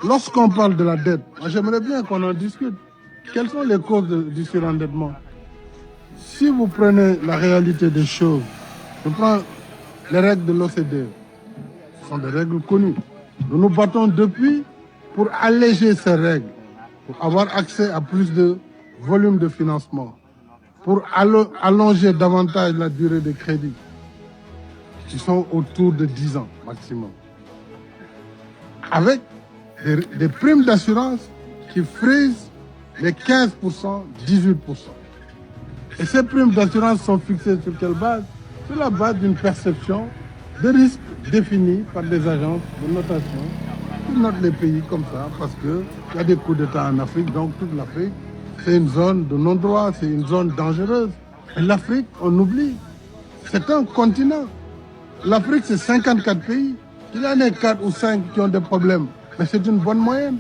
lorsqu'on parle de la dette, j'aimerais bien qu'on en discute. Quelles sont les causes du surendettement? Si vous prenez la réalité des choses, je prends les règles de l'OCDE, ce sont des règles connues. Nous nous battons depuis pour alléger ces règles, pour avoir accès à plus de volume de financement, pour allonger davantage la durée de crédit, qui sont autour de 10 ans maximum, avec des primes d'assurance qui frisent les 15%, 18%. Et ces primes d'assurance sont fixées sur quelle base? Sur la base d'une perception de risque définie par des agences de notation qui notent les pays comme ça, parce qu'il y a des coups d'État en Afrique, donc toute l'Afrique, c'est une zone de non-droit, c'est une zone dangereuse. Et l'Afrique, on oublie, c'est un continent. L'Afrique, c'est 54 pays. Il y en a 4 ou 5 qui ont des problèmes, mais c'est une bonne moyenne.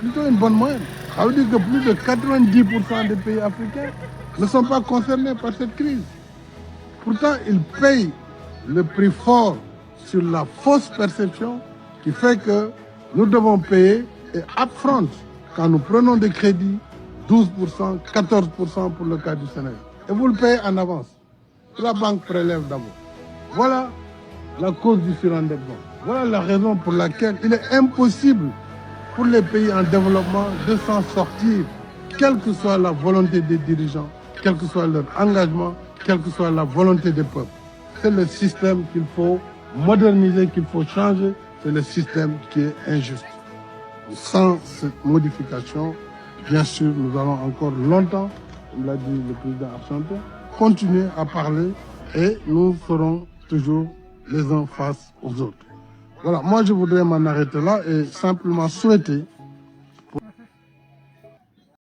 Plutôt une bonne moyenne. Ça veut dire que plus de 90% des pays africains ne sont pas concernés par cette crise. Pourtant, ils payent le prix fort sur la fausse perception qui fait que nous devons payer et upfront, quand nous prenons des crédits, 12%, 14% pour le cas du Sénégal. Et vous le payez en avance. La banque prélève d'abord. Voilà la cause du surendettement. Voilà la raison pour laquelle il est impossible pour les pays en développement de s'en sortir, quelle que soit la volonté des dirigeants, quel que soit leur engagement, quelle que soit la volonté des peuples. C'est le système qu'il faut moderniser, qu'il faut changer. C'est le système qui est injuste. Sans cette modification, bien sûr, nous allons encore longtemps, comme l'a dit le président Argentin, continuer à parler et nous serons toujours les uns face aux autres. Voilà, moi je voudrais m'en arrêter là et simplement souhaiter